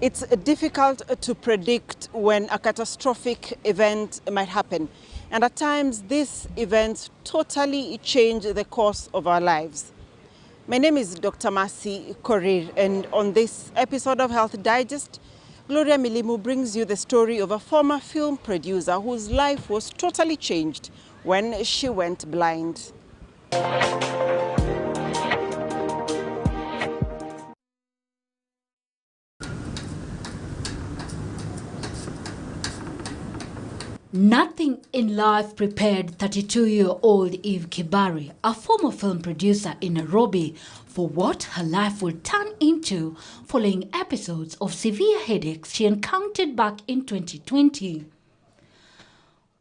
It's difficult to predict when a catastrophic event might happen. And at times, these events totally change the course of our lives. My name is Dr. Mercy Korir, and on this episode of Health Digest, Gloria Milimu brings you the story of a former film producer whose life was totally changed when she went blind. Nothing in life prepared 32-year-old Eve Kibari, a former film producer in Nairobi, for what her life would turn into following episodes of severe headaches she encountered back in 2020.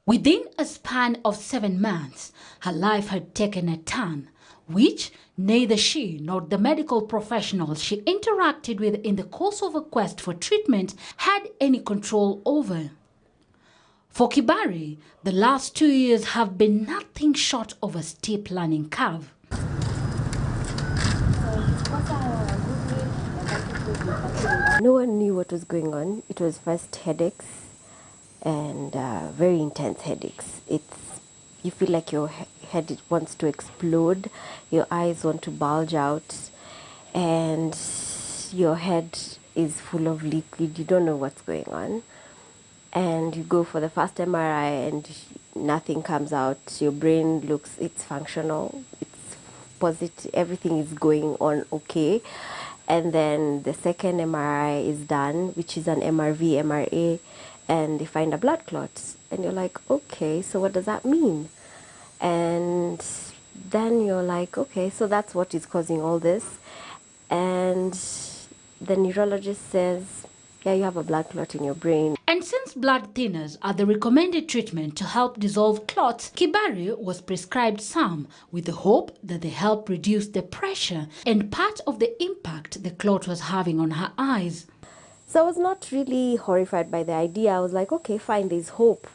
Within a span of 7 months, her life had taken a turn, which neither she nor the medical professionals she interacted with in the course of a quest for treatment had any control over. For Kibari, the last 2 years have been nothing short of a steep learning curve. No one knew what was going on. It was first headaches and very intense headaches. You feel like your head wants to explode, your eyes want to bulge out, and your head is full of liquid. You don't know what's going on. And you go for the first MRI and nothing comes out. Your brain looks, it's functional, it's positive, everything is going on okay. And then the second MRI is done, which is an MRV, MRA, and they find a blood clot. And you're like, okay, so what does that mean? And then you're like, okay, so that's what is causing all this. And the neurologist says, yeah, you have a blood clot in your brain. And since blood thinners are the recommended treatment to help dissolve clots, Kibari was prescribed some with the hope that they help reduce the pressure and part of the impact the clot was having on her eyes. So I was not really horrified by the idea. I was like, okay, fine, there's hope.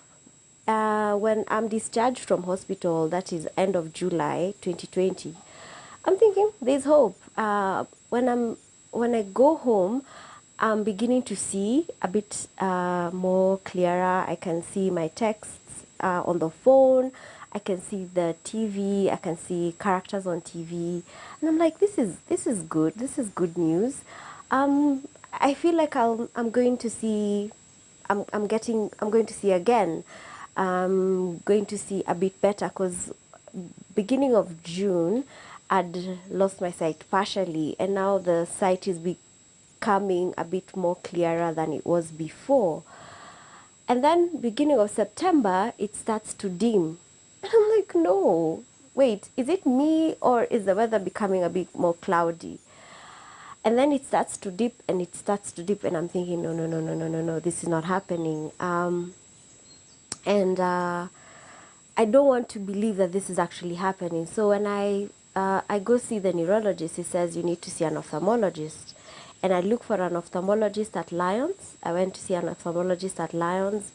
When I'm discharged from hospital, that is end of July 2020, I'm thinking there's hope. When I go home, I'm beginning to see a bit more clearer. I can see my texts on the phone. I can see the TV. I can see characters on TV, and I'm like, this is good. This is good news. I feel like I'm going to see. I'm going to see again. I'm going to see a bit better because beginning of June, I'd lost my sight partially, and now the sight is becoming a bit more clearer than it was before. And then beginning of September, it starts to dim. And I'm like, no, wait, is it me or is the weather becoming a bit more cloudy? And then it starts to dip and it starts to dip, and I'm thinking, no, this is not happening. I don't want to believe that this is actually happening. So when I go see the neurologist, he says you need to see an ophthalmologist. And I look for an ophthalmologist at Lyons. I went to see an ophthalmologist at Lyons.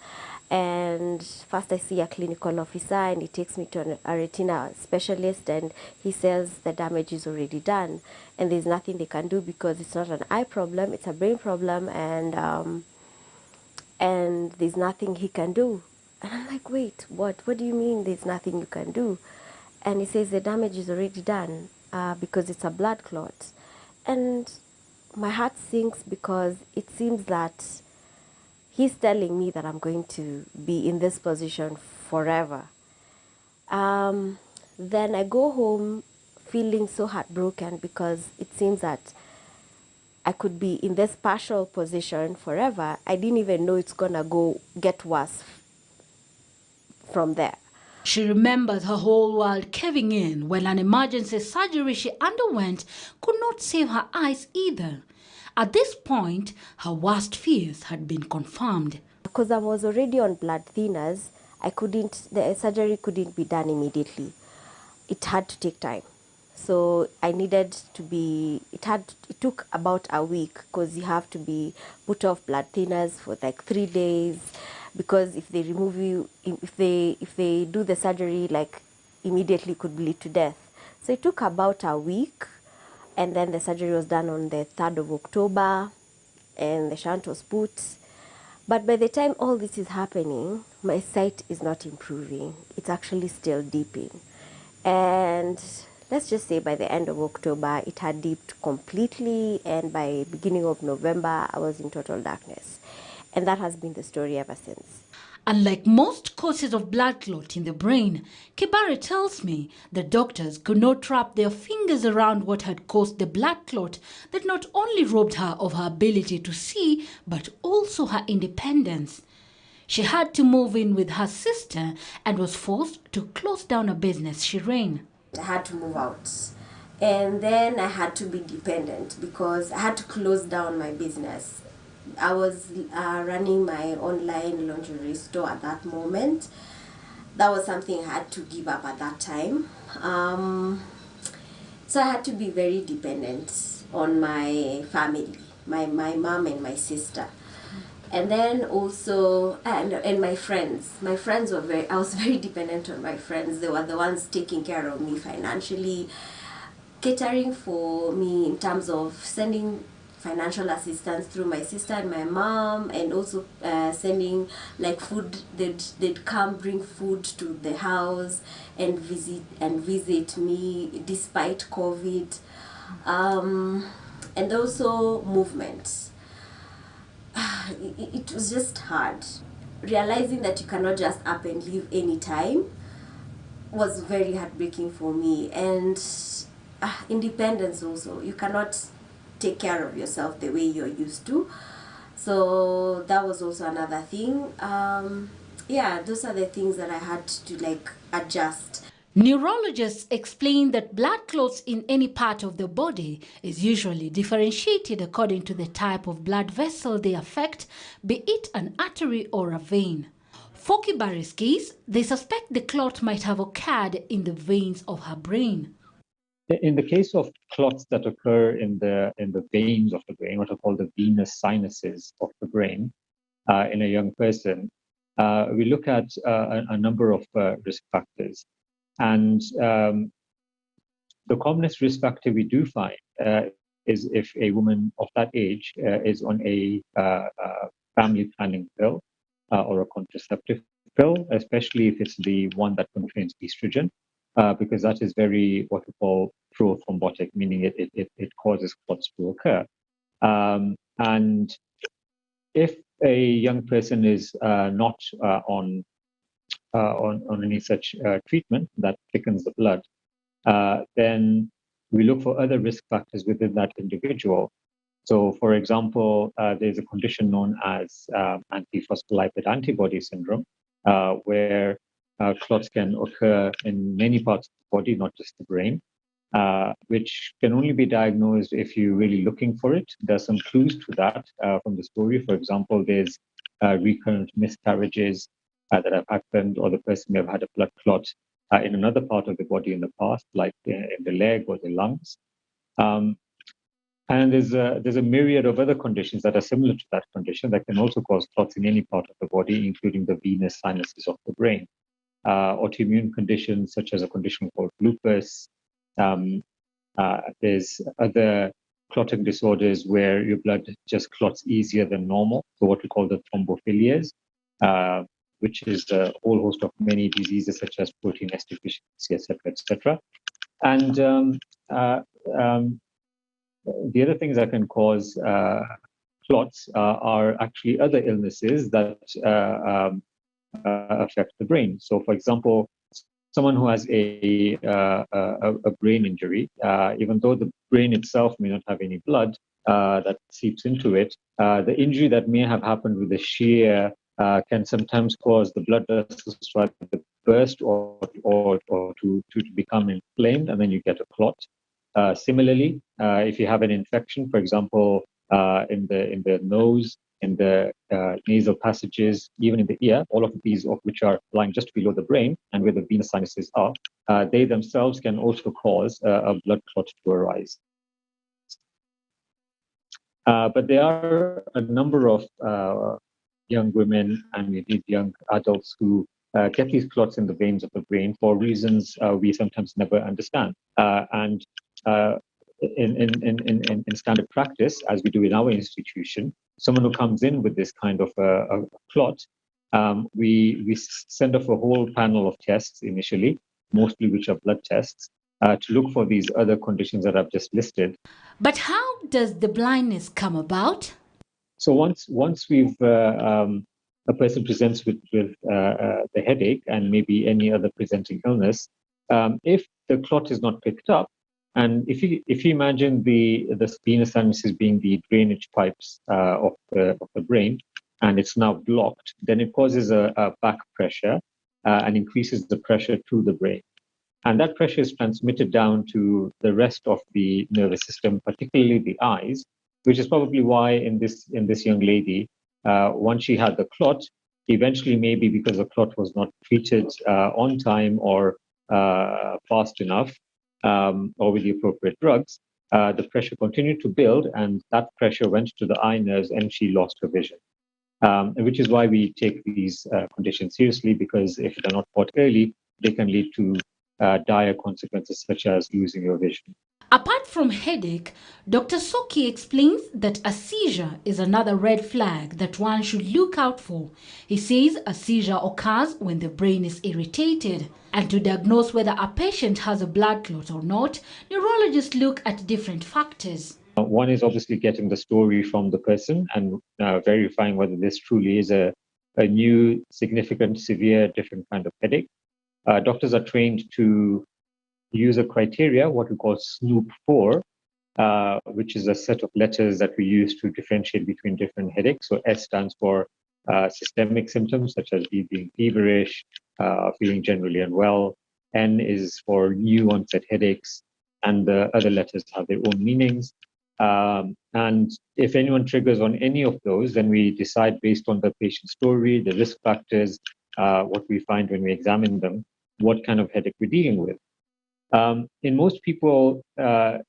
And first I see a clinical officer and he takes me to a retina specialist, and he says the damage is already done. And there's nothing they can do because it's not an eye problem, it's a brain problem, and there's nothing he can do. And I'm like, wait, what do you mean there's nothing you can do? And he says the damage is already done because it's a blood clot. And my heart sinks because it seems that he's telling me that I'm going to be in this position forever. Then I go home feeling so heartbroken because it seems that I could be in this partial position forever. I didn't even know it's gonna get worse from there. She remembers her whole world caving in when an emergency surgery she underwent could not save her eyes either. At this point, her worst fears had been confirmed. Because I was already on blood thinners, the surgery couldn't be done immediately. It had to take time. So I needed to be, it took about a week because you have to be put off blood thinners for like 3 days, because if they remove you, if they do the surgery like immediately, it could lead to death. So it took about a week, and then the surgery was done on the 3rd of October. and the shunt was put. But by the time all this is happening, my sight is not improving. It's actually still dipping. And let's just say by the end of October, it had dipped completely. And by beginning of November, I was in total darkness. And that has been the story ever since. Unlike most causes of blood clot in the brain, Kibare tells me the doctors could not wrap their fingers around what had caused the blood clot that not only robbed her of her ability to see, but also her independence. She had to move in with her sister and was forced to close down a business she ran. I had to move out. And then I had to be dependent because I had to close down my business. I was running my online lingerie store at that moment. That was something I had to give up at that time. So I had to be very dependent on my family, my mom and my sister. And then also, and my friends. My friends were I was very dependent on my friends. They were the ones taking care of me financially, catering for me in terms of sending financial assistance through my sister and my mom, and also sending like food. They'd come bring food to the house and visit me despite COVID, and also movement. It was just hard. Realizing that you cannot just up and leave anytime was very heartbreaking for me. And independence also. You cannot take care of yourself the way you're used to. So that was also another thing. Yeah, those are the things that I had to like adjust. Neurologists explain that blood clots in any part of the body is usually differentiated according to the type of blood vessel they affect, be it an artery or a vein. For Kibare's case, they suspect the clot might have occurred in the veins of her brain. In the case of clots that occur in the veins of the brain, what are called the venous sinuses of the brain, in a young person, we look at a number of risk factors. And the commonest risk factor we do find is if a woman of that age is on a family planning pill or a contraceptive pill, especially if it's the one that contains estrogen, because that is very what we call prothrombotic, meaning it causes clots to occur. And if a young person is not on any such treatment that thickens the blood, then we look for other risk factors within that individual. So, for example, there's a condition known as antiphospholipid antibody syndrome, where clots can occur in many parts of the body, not just the brain, which can only be diagnosed if you're really looking for it. There's some clues to that from the story. For example, there's recurrent miscarriages that have happened, or the person may have had a blood clot in another part of the body in the past, like in the leg or the lungs. And there's a myriad of other conditions that are similar to that condition that can also cause clots in any part of the body, including the venous sinuses of the brain. Autoimmune conditions such as a condition called lupus. There's other clotting disorders where your blood just clots easier than normal, so what we call the thrombophilias, which is a whole host of many diseases such as protein S deficiency, etc., etc. And the other things that can cause clots are actually other illnesses that affect the brain. So, for example, someone who has a brain injury, even though the brain itself may not have any blood that seeps into it, the injury that may have happened with the shear can sometimes cause the blood vessels to either burst or to become inflamed, and then you get a clot. Similarly, if you have an infection, for example, in the nose, in the nasal passages, even in the ear, all of these of which are lying just below the brain and where the venous sinuses are, they themselves can also cause a blood clot to arise. But there are a number of young women and indeed young adults who get these clots in the veins of the brain for reasons we sometimes never understand. And in standard practice, as we do in our institution, someone who comes in with this kind of a clot, we send off a whole panel of tests initially, mostly which are blood tests, to look for these other conditions that I've just listed. But how does the blindness come about? So once we've a person presents with the headache and maybe any other presenting illness, if the clot is not picked up, and if you imagine the venous sinuses being the drainage pipes of the brain, and it's now blocked, then it causes a back pressure and increases the pressure to the brain. And that pressure is transmitted down to the rest of the nervous system, particularly the eyes, which is probably why in this young lady, once she had the clot, eventually maybe because the clot was not treated on time or fast enough, or with the appropriate drugs, the pressure continued to build, and that pressure went to the eye nerves, and she lost her vision. Which is why we take these conditions seriously, because if they're not caught early, they can lead to dire consequences such as losing your vision. Apart from headache, Dr. Soki explains that a seizure is another red flag that one should look out for. He says a seizure occurs when the brain is irritated. And to diagnose whether a patient has a blood clot or not, neurologists look at different factors. One is obviously getting the story from the person and verifying whether this truly is a new, significant, severe, different kind of headache. Doctors are trained to use a criteria, what we call SNOOP4, which is a set of letters that we use to differentiate between different headaches. So S stands for systemic symptoms, such as being feverish, feeling generally unwell. N is for new onset headaches, and the other letters have their own meanings. And if anyone triggers on any of those, then we decide based on the patient's story, the risk factors, what we find when we examine them, what kind of headache we're dealing with. In most people, or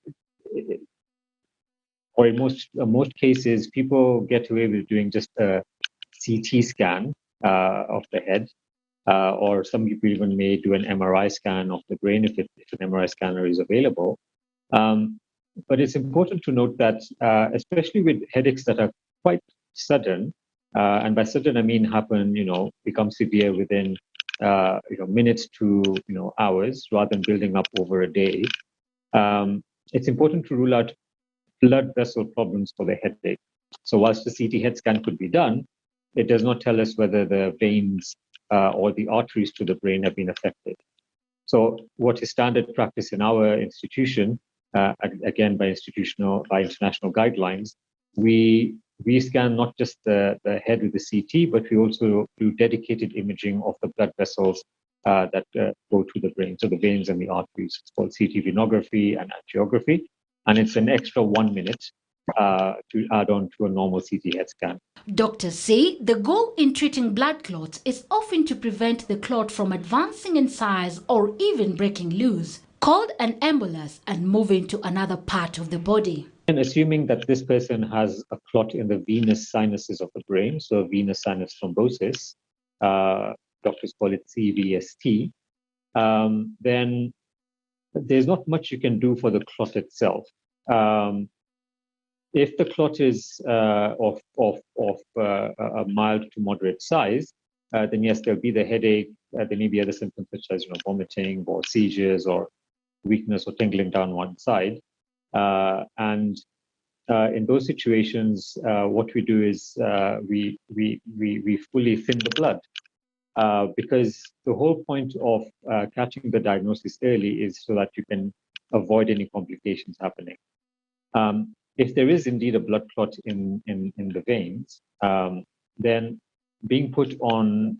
in most cases, people get away with doing just a CT scan of the head, or some people even may do an MRI scan of the brain if an MRI scanner is available. But it's important to note that, especially with headaches that are quite sudden, and by sudden I mean happen, become severe within minutes to hours, rather than building up over a day. It's important to rule out blood vessel problems for the headache. So whilst the CT head scan could be done, it does not tell us whether the veins or the arteries to the brain have been affected. So what is standard practice in our institution, again by international guidelines, we scan not just the head with the CT, but we also do dedicated imaging of the blood vessels that go to the brain, so the veins and the arteries. It's called CT venography and angiography, and it's an extra 1 minute to add on to a normal CT head scan. Doctors say the goal in treating blood clots is often to prevent the clot from advancing in size or even breaking loose, called an embolus, and moving to another part of the body. And assuming that this person has a clot in the venous sinuses of the brain, so venous sinus thrombosis, doctors call it CVST, then there's not much you can do for the clot itself. If the clot is of a mild to moderate size, then yes, there'll be the headache. There may be other symptoms such as vomiting or seizures or weakness or tingling down one side. And in those situations, what we do is we fully thin the blood, because the whole point of catching the diagnosis early is so that you can avoid any complications happening. If there is indeed a blood clot in the veins, then being put on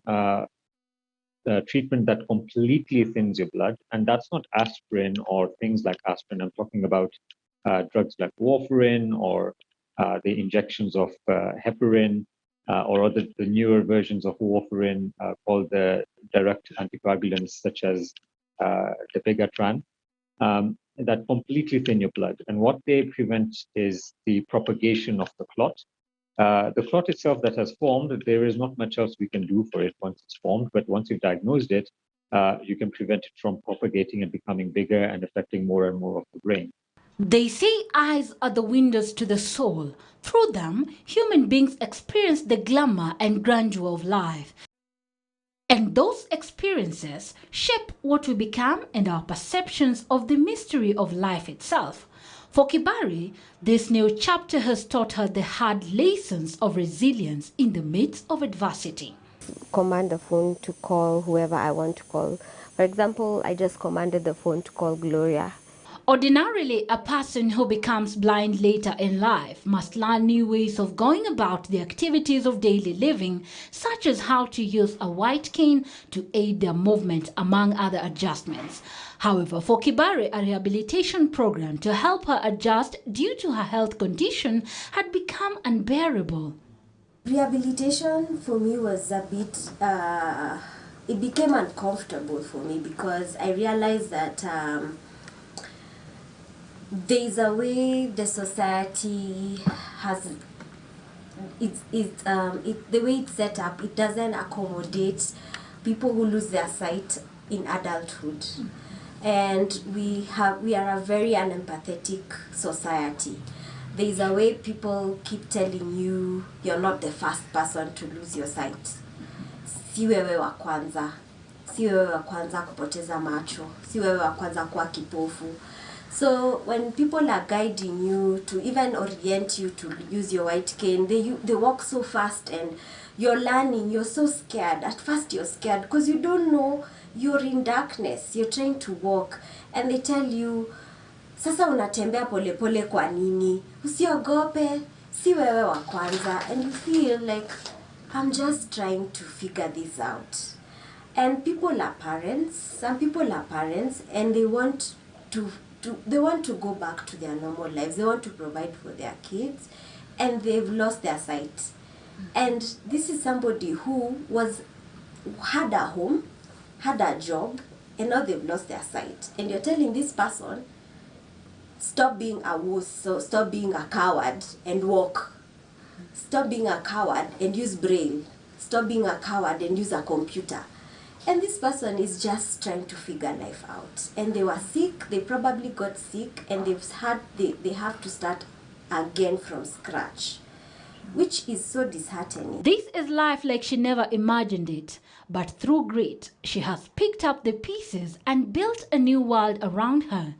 treatment that completely thins your blood, and that's not aspirin or things like aspirin. I'm talking about drugs like warfarin or the injections of heparin, or the newer versions of warfarin called the direct anticoagulants such as dabigatran, that completely thin your blood. And what they prevent is the propagation of the clot. The clot itself that has formed, there is not much else we can do for it once it's formed, but once you've diagnosed it, you can prevent it from propagating and becoming bigger and affecting more and more of the brain. They say eyes are the windows to the soul. Through them, human beings experience the glamour and grandeur of life. And those experiences shape what we become and our perceptions of the mystery of life itself. For Kibari, this new chapter has taught her the hard lessons of resilience in the midst of adversity. Command the phone to call whoever I want to call. For example, I just commanded the phone to call Gloria. Ordinarily, a person who becomes blind later in life must learn new ways of going about the activities of daily living, such as how to use a white cane to aid their movement, among other adjustments. However, for Kibare, a rehabilitation program to help her adjust due to her health condition had become unbearable. Rehabilitation for me was a bit, it became uncomfortable for me because I realized that there's a way the society has the way it's set up, it doesn't accommodate people who lose their sight in adulthood. And we are a very unempathetic society. There's a way people keep telling you you're not the first person to lose your sight. Si wewe wa kwanza. Si wewe wa kwanza kupoteza macho. Si wewe wa kwanza kuwa kipofu. So when people are guiding you to even orient you to use your white cane, they walk so fast and you're learning, you're so scared. At first you're scared because you don't know, you're in darkness, you're trying to walk and they tell you, sasa unatembea pole pole kwa nini? Usiogope, si wewe wa kwanza. And you feel like, I'm just trying to figure this out. And people are parents, some people are parents and they want to go back to their normal lives. They want to provide for their kids and they've lost their sight. And this is somebody who had a home, had a job, and now they've lost their sight. And you're telling this person, stop being a wuss, so stop being a coward and walk. Stop being a coward and use braille. Stop being a coward and use a computer. And this person is just trying to figure life out. And they were sick, they probably got sick, and they have to start again from scratch, which is so disheartening. This is life like she never imagined it. But through grit, she has picked up the pieces and built a new world around her.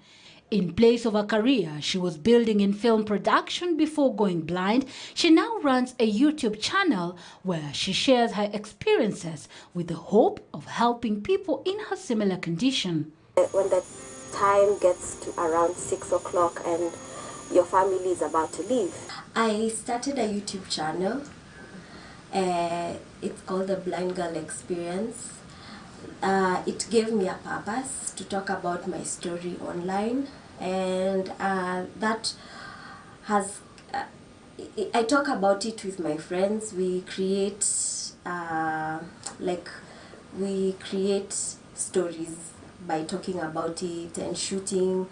In place of a career she was building in film production before going blind, she now runs a YouTube channel where she shares her experiences with the hope of helping people in her similar condition. When the time gets to around 6 o'clock and your family is about to leave, I started a YouTube channel. It's called The Blind Girl Experience. It gave me a purpose to talk about my story online, and that has I talk about it with my friends. We create stories by talking about it and shooting,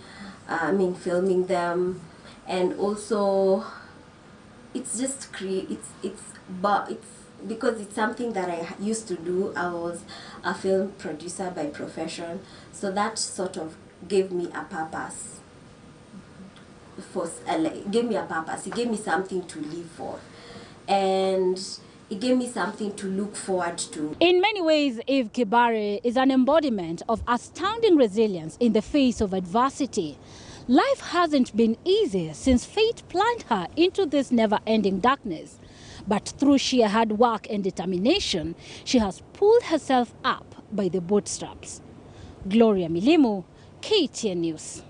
filming them, and also it's just it's because it's something that I used to do. I was a film producer by profession, so that sort of gave me a purpose. It gave me a purpose. It gave me something to live for, and it gave me something to look forward to. In many ways, Eve Kibare is an embodiment of astounding resilience in the face of adversity. Life hasn't been easy since fate plunged her into this never-ending darkness. But through sheer hard work and determination, she has pulled herself up by the bootstraps. Gloria Milimu, KTN News.